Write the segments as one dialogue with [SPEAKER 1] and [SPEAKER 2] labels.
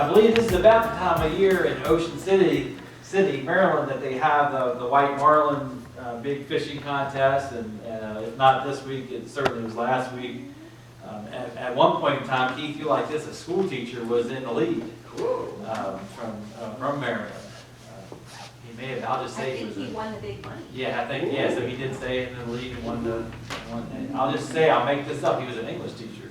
[SPEAKER 1] I believe this is about the time of year in Ocean City, Maryland, that they have the white marlin big fishing contest, and if not this week, it certainly was last week. At one point in time, Keith, you like this, a school teacher was in the lead from Maryland. He may have, I'll just say
[SPEAKER 2] I think he won the big money.
[SPEAKER 1] Yeah, I think, yeah, so he did stay in the lead and won the one. I'll just say, I'll make this up, he was an English teacher.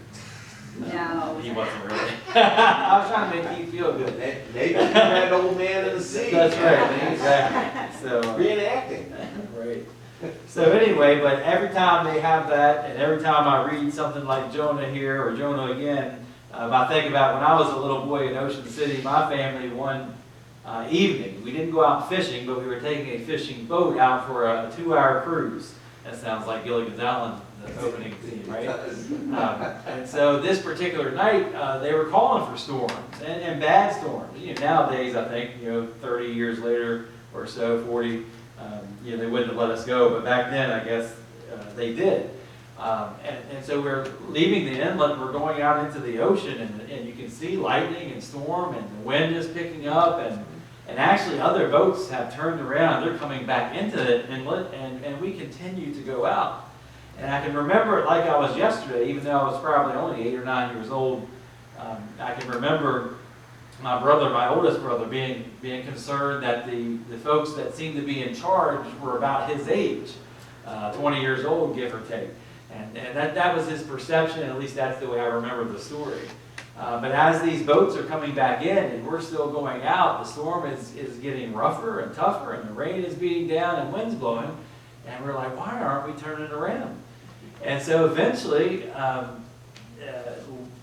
[SPEAKER 2] No.
[SPEAKER 1] He wasn't really. I was trying to make you feel good.
[SPEAKER 3] Maybe that old man in the sea.
[SPEAKER 1] That's right, exactly. So,
[SPEAKER 3] reenacting.
[SPEAKER 1] Right. So anyway, but every time they have that, and every time I read something like Jonah here or Jonah again, I think about when I was a little boy in Ocean City, my family one evening, we didn't go out fishing, but we were taking a fishing boat out for a 2-hour cruise. That sounds like Gilligan's Island, the opening scene, right? And so this particular night, they were calling for storms, and bad storms. You know, nowadays, I think, 30 years later or so, 40, they wouldn't have let us go, but back then, I guess, they did. And so we're leaving the inlet, we're going out into the ocean, and you can see lightning and storm, and the wind is picking up, and actually other boats have turned around, they're coming back into the inlet, and we continue to go out. And I can remember it like I was yesterday, even though I was probably only 8 or 9 years old. I can remember my brother, my oldest brother, being concerned that the folks that seemed to be in charge were about his age, 20 years old, give or take. And that was his perception, at least that's the way I remember the story. But as these boats are coming back in and we're still going out, the storm is getting rougher and tougher, and the rain is beating down and wind's blowing, and we're like, why aren't we turning around? And so eventually,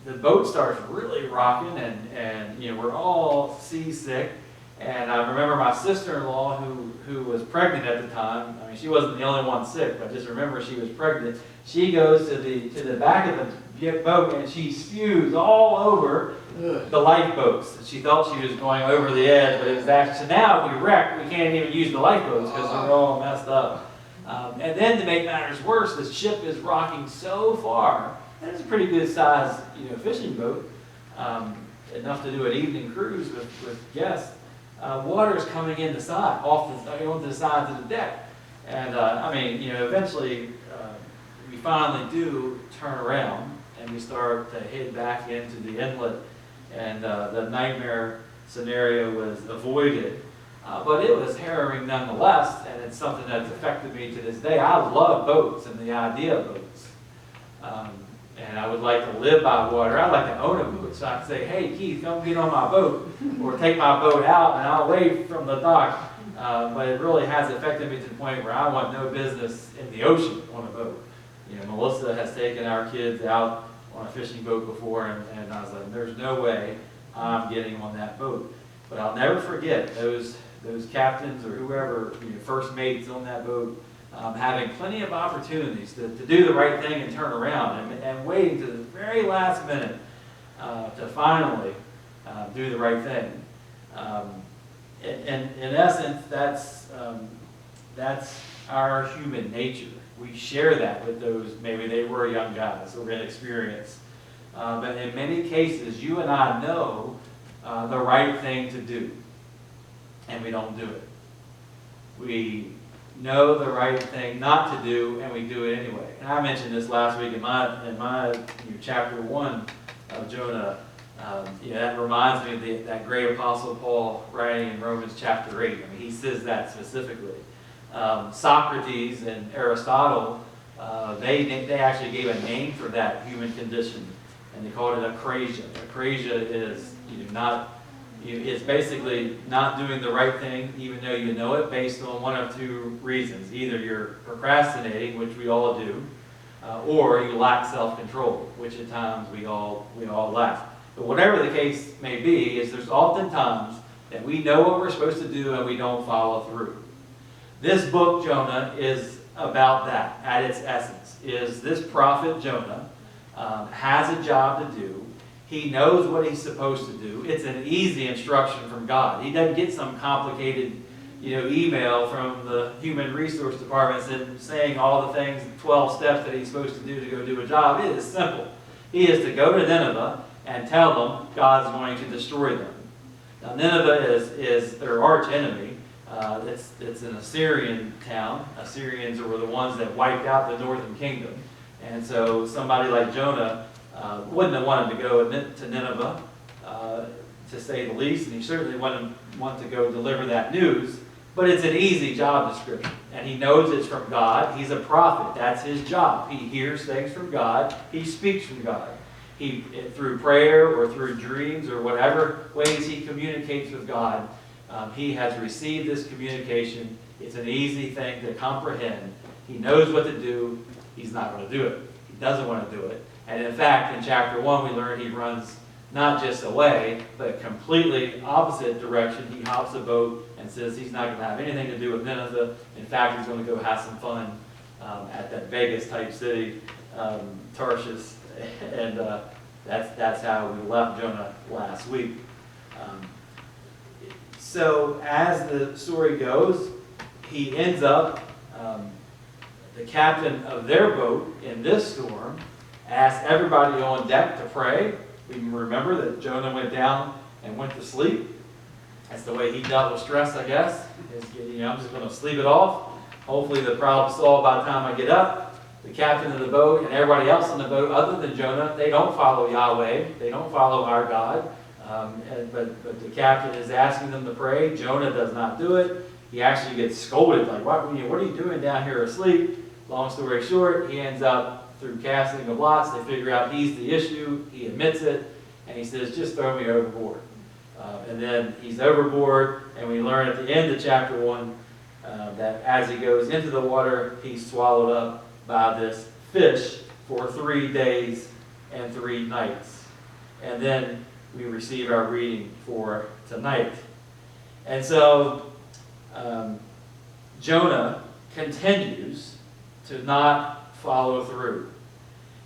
[SPEAKER 1] the boat starts really rocking, and we're all seasick. And I remember my sister-in-law, who was pregnant at the time. I mean, she wasn't the only one sick, but just remember she was pregnant. She goes to the back of the boat, and she spews all over the lifeboats. She thought she was going over the edge, but it was actually, so now if we wreck, we can't even use the lifeboats because they're all messed up. And then to make matters worse, the ship is rocking so far, and it's a pretty good size, fishing boat, enough to do an evening cruise with guests. Water is coming in the side, onto the sides of the deck, and eventually we finally do turn around and we start to head back into the inlet, and the nightmare scenario was avoided. But it was harrowing nonetheless, and it's something that's affected me to this day. I love boats and the idea of boats. And I would like to live by water. I'd like to own a boat, so I could say, hey, Keith, come get on my boat, or take my boat out and I'll wave from the dock. But it really has affected me to the point where I want no business in the ocean on a boat. Melissa has taken our kids out on a fishing boat before, and I was like, there's no way I'm getting on that boat. But I'll never forget those captains or whoever, first mates on that boat, having plenty of opportunities to do the right thing and turn around, and waiting to the very last minute to finally do the right thing. In essence, that's our human nature. We share that with those, maybe they were young guys or inexperienced. But in many cases, you and I know the right thing to do, and we don't do it. We know the right thing not to do, and we do it anyway. And I mentioned this last week in my chapter 1 of Jonah. That reminds me of that great apostle Paul writing in Romans chapter 8. I mean, he says that specifically. Socrates and Aristotle, they actually gave a name for that human condition, and they called it akrasia. Akrasia is it's basically not doing the right thing, even though you know it, based on one of two reasons. Either you're procrastinating, which we all do, or you lack self-control, which at times we all lack. But whatever the case may be, is there's often times that we know what we're supposed to do and we don't follow through. This book, Jonah, is about that at its essence. Is this prophet Jonah has a job to do. He knows what he's supposed to do. It's an easy instruction from God. He doesn't get some complicated, email from the human resource department saying all the things, 12 steps that he's supposed to do to go do a job. It is simple. He is to go to Nineveh and tell them God's going to destroy them. Now, Nineveh is their arch enemy. It's an Assyrian town. Assyrians were the ones that wiped out the northern kingdom. And so somebody like Jonah wouldn't have wanted to go to Nineveh, to say the least, and he certainly wouldn't want to go deliver that news. But it's an easy job description, and he knows it's from God. He's a prophet. That's his job. He hears things from God. He speaks from God. Through prayer or through dreams or whatever ways he communicates with God, he has received this communication. It's an easy thing to comprehend. He knows what to do. He's not going to do it. He doesn't want to do it. And in fact, in chapter 1, we learn he runs not just away, but completely opposite direction. He hops a boat and says he's not going to have anything to do with Nineveh. In fact, he's going to go have some fun at that Vegas-type city, Tarshish. And that's how we left Jonah last week. So as the story goes, he ends up, the captain of their boat in this storm asked everybody on deck to pray. We can remember that Jonah went down and went to sleep. That's the way he dealt with stress, I guess. I'm just going to sleep it off. Hopefully the problem's solved by the time I get up. The captain of the boat and everybody else on the boat, other than Jonah, they don't follow Yahweh. They don't follow our God. But the captain is asking them to pray. Jonah does not do it. He actually gets scolded, like, what are you doing down here asleep? Long story short, he ends up, through casting of lots, they figure out he's the issue. He admits it, and he says, just throw me overboard. And then he's overboard, and we learn at the end of chapter 1 that as he goes into the water, he's swallowed up by this fish for 3 days and 3 nights. And then we receive our reading for tonight. And so Jonah continues to not follow through.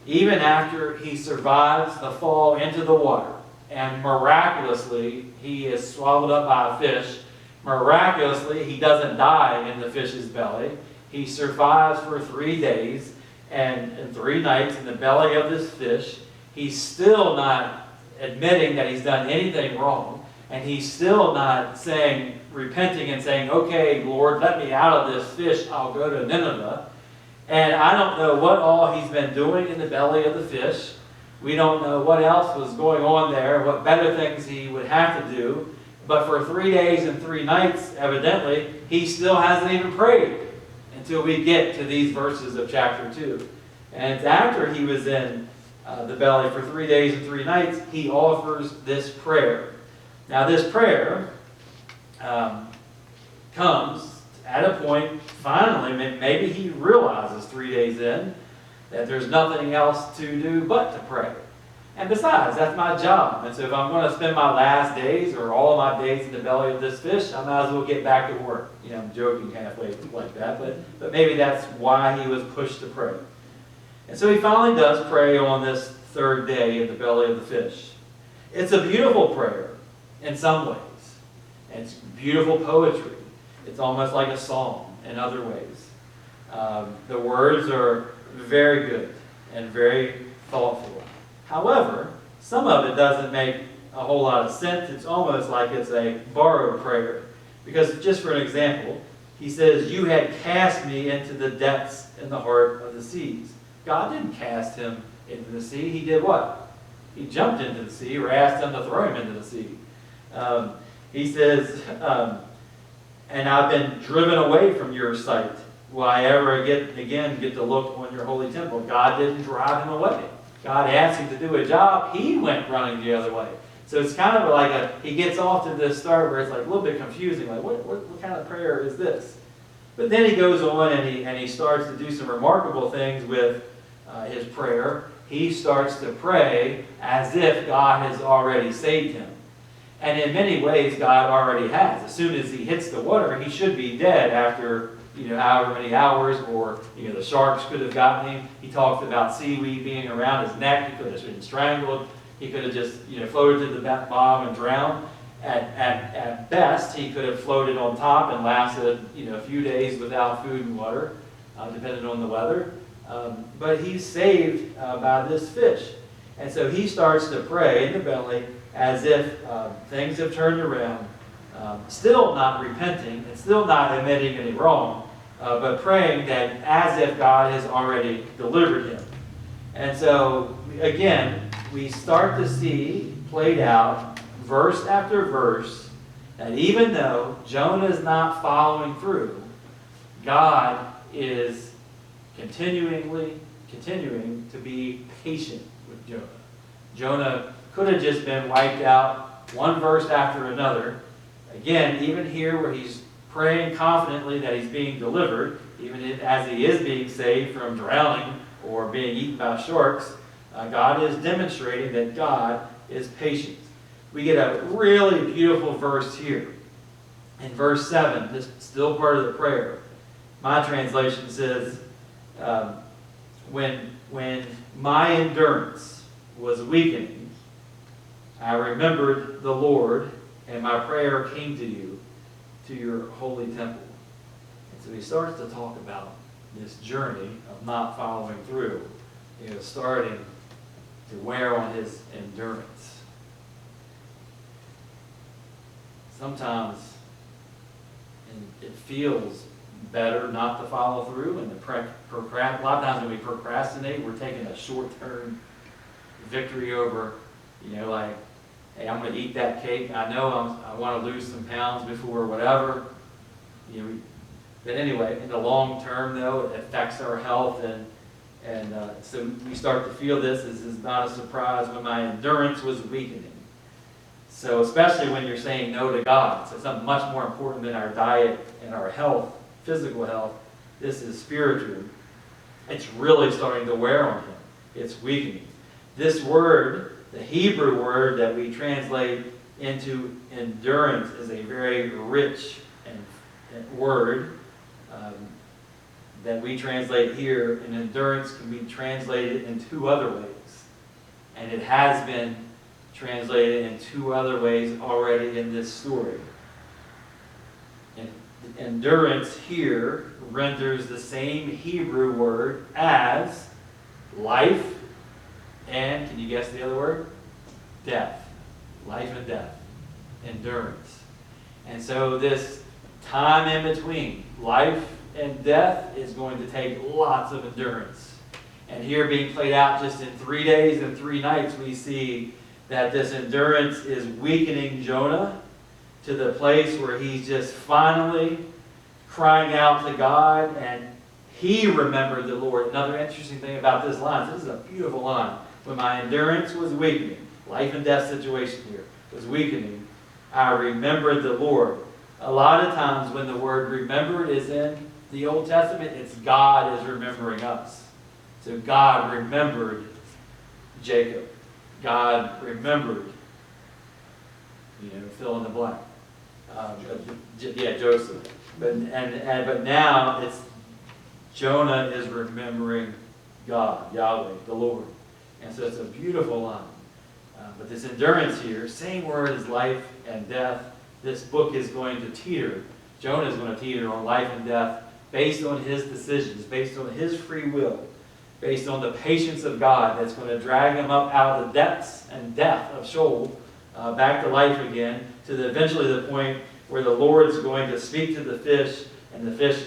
[SPEAKER 1] Even after he survives the fall into the water, and miraculously he is swallowed up by a fish, miraculously he doesn't die in the fish's belly. He survives for 3 days and 3 nights in the belly of this fish. He's still not admitting that he's done anything wrong, and he's still not repenting and saying, okay, Lord, let me out of this fish, I'll go to Nineveh. And I don't know what all he's been doing in the belly of the fish. We don't know what else was going on there, what better things he would have to do. But for 3 days and 3 nights, evidently, he still hasn't even prayed until we get to these verses of chapter 2. And it's after he was in the belly for 3 days and 3 nights, he offers this prayer. Now this prayer comes at a point, finally, maybe he realizes 3 days in that there's nothing else to do but to pray. And besides, that's my job. And so if I'm going to spend my last days or all of my days in the belly of this fish, I might as well get back to work. I'm joking halfway like that, but maybe that's why he was pushed to pray. And so he finally does pray on this 3rd day in the belly of the fish. It's a beautiful prayer in some ways. It's beautiful poetry. It's almost like a psalm in other ways. The words are very good and very thoughtful. However, some of it doesn't make a whole lot of sense. It's almost like it's a borrowed prayer. Because just for an example, he says, you had cast me into the depths in the heart of the seas. God didn't cast him into the sea. He did what? He jumped into the sea or asked him to throw him into the sea. He says, and I've been driven away from your sight. Will I ever get to look on your holy temple? God didn't drive him away. God asked him to do a job. He went running the other way. So it's kind of like he gets off to this start where it's like a little bit confusing. Like, what kind of prayer is this? But then he goes on and he starts to do some remarkable things with his prayer. He starts to pray as if God has already saved him. And in many ways, God already has. As soon as he hits the water, he should be dead after however many hours, or the sharks could have gotten him. He talked about seaweed being around his neck. He could have been strangled. He could have just floated to the bottom and drowned. At best, he could have floated on top and lasted a few days without food and water, depending on the weather. But he's saved by this fish. And so he starts to pray in the belly as if things have turned around, still not repenting and still not admitting any wrong, but praying that as if God has already delivered him. And so, again, we start to see played out, verse after verse, that even though Jonah is not following through, God is continuing to be patient with Jonah. Jonah could have just been wiped out one verse after another. Again, even here where he's praying confidently that he's being delivered, even as he is being saved from drowning or being eaten by sharks, God is demonstrating that God is patient. We get a really beautiful verse here. In verse 7, this is still part of the prayer. My translation says, when my endurance was weakening, I remembered the Lord, and my prayer came to you, to your holy temple. And so he starts to talk about this journey of not following through, starting to wear on his endurance. Sometimes it feels better not to follow through, and a lot of times when we procrastinate, we're taking a short-term victory over, like, hey, I'm going to eat that cake. I know I want to lose some pounds before whatever. But anyway, in the long term, though, it affects our health, and so we start to feel this. This is not a surprise when my endurance was weakening. So especially when you're saying no to God, so it's something much more important than our diet and our health, physical health. This is spiritual. It's really starting to wear on him. It's weakening. This word, the Hebrew word that we translate into endurance, is a very rich word that we translate here. And endurance can be translated in two other ways. And it has been translated in two other ways already in this story. And endurance here renders the same Hebrew word as life and, can you guess the other word? Death. Life and death. Endurance. And so this time in between life and death is going to take lots of endurance. And here being played out just in 3 days and 3 nights, we see that this endurance is weakening Jonah to the place where he's just finally crying out to God, and he remembered the Lord. Another interesting thing about this line, so this is a beautiful line. When my endurance was weakening, life and death situation here was weakening, I remembered the Lord. A lot of times when the word remembered is in the Old Testament, it's God is remembering us. So God remembered Jacob. God remembered, fill in the blank. Joseph. But now it's Jonah is remembering God, Yahweh, the Lord. And so it's a beautiful line. But this endurance here, same word as life and death. This book is going to teeter. Jonah is going to teeter on life and death based on his decisions, based on his free will, based on the patience of God that's going to drag him up out of the depths and death of Sheol back to life again, to eventually the point where the Lord's going to speak to the fish, and the fish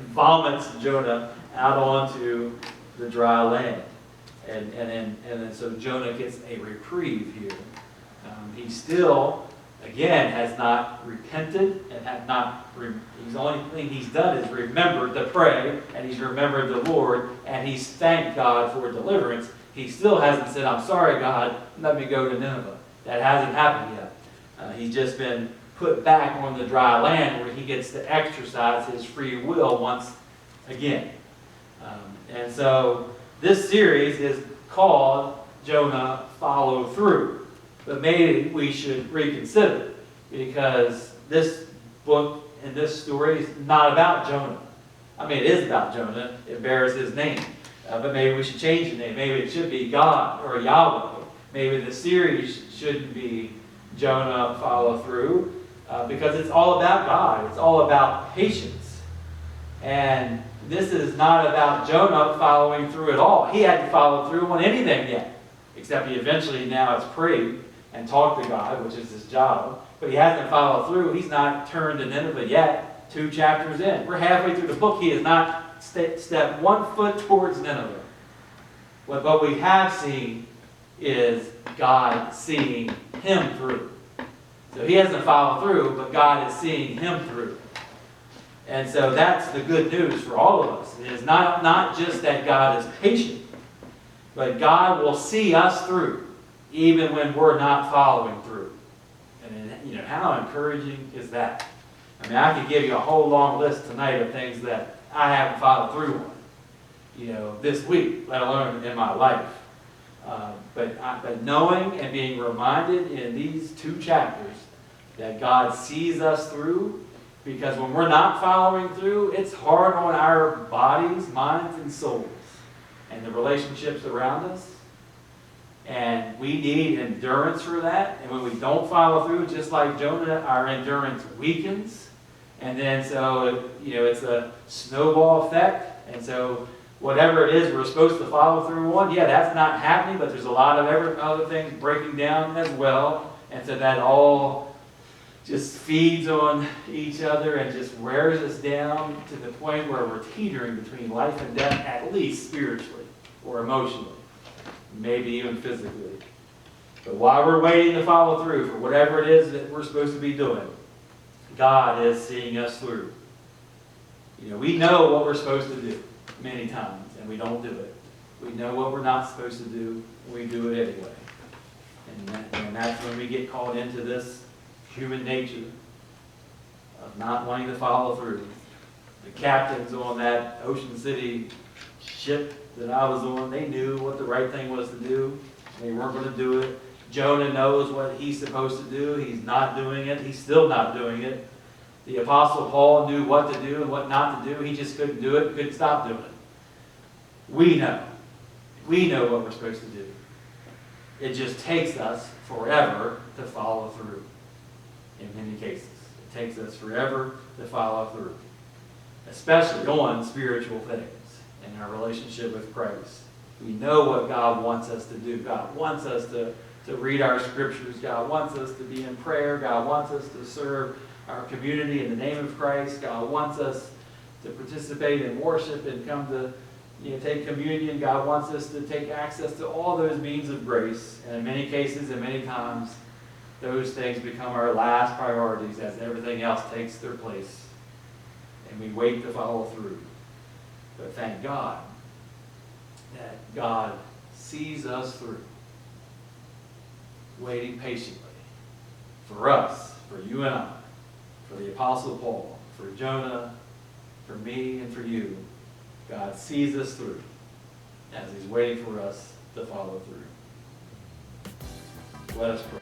[SPEAKER 1] vomits Jonah out onto the dry land. And then so Jonah gets a reprieve here. He still, again, has not repented and had not. He's the only thing he's done is remembered to pray, and he's remembered the Lord, and he's thanked God for deliverance. He still hasn't said, "I'm sorry, God, let me go to Nineveh." That hasn't happened yet. He's just been put back on the dry land where he gets to exercise his free will once again. And so this series is called Jonah Follow Through. But maybe we should reconsider, because this book and this story is not about Jonah. I mean, it is about Jonah. It bears his name. But maybe we should change the name. Maybe it should be God or Yahweh. Maybe the series shouldn't be Jonah Follow Through, because it's all about God. It's all about patience. And this is not about Jonah following through at all. He hadn't followed through on anything yet, except he eventually, now it's prayed and talk to God, which is his job, but he hasn't followed through. He's not turned to Nineveh yet, 2 chapters in. We're halfway through the book. He has not stepped 1 foot towards Nineveh. What we have seen is God seeing him through. So he hasn't followed through, but God is seeing him through. And so that's the good news for all of us. It is not just that God is patient, but God will see us through, even when we're not following through. And how encouraging is that? I mean, I could give you a whole long list tonight of things that I haven't followed through on, this week, let alone in my life. But knowing and being reminded in these 2 chapters that God sees us through, because when we're not following through, it's hard on our bodies, minds, and souls, and the relationships around us. And we need endurance for that. And when we don't follow through, just like Jonah, our endurance weakens. And then so, it's a snowball effect. And so whatever it is we're supposed to follow through on, that's not happening, but there's a lot of other things breaking down as well. And so that all just feeds on each other and just wears us down to the point where we're teetering between life and death, at least spiritually or emotionally, maybe even physically. But while we're waiting to follow through for whatever it is that we're supposed to be doing, God is seeing us through. We know what we're supposed to do many times, and we don't do it. We know what we're not supposed to do, and we do it anyway. And that's when we get caught into this human nature of not wanting to follow through. The captains on that Ocean City ship that I was on, they knew what the right thing was to do. They weren't going to do it. Jonah knows what he's supposed to do. He's not doing it. He's still not doing it. The Apostle Paul knew what to do and what not to do. He just couldn't do it, couldn't stop doing it. We know. We know what we're supposed to do. It just takes us forever to follow through. In many cases, it takes us forever to follow through, especially on spiritual things in our relationship with Christ. We know what God wants us to do. God wants us to read our scriptures. God wants us to be in prayer. God wants us to serve our community in the name of Christ. God wants us to participate in worship and come to take communion. God wants us to take access to all those means of grace. And in many cases and many times, those things become our last priorities as everything else takes their place. And we wait to follow through. But thank God that God sees us through, waiting patiently for us, for you and I, for the Apostle Paul, for Jonah, for me, and for you. God sees us through as he's waiting for us to follow through. Let us pray.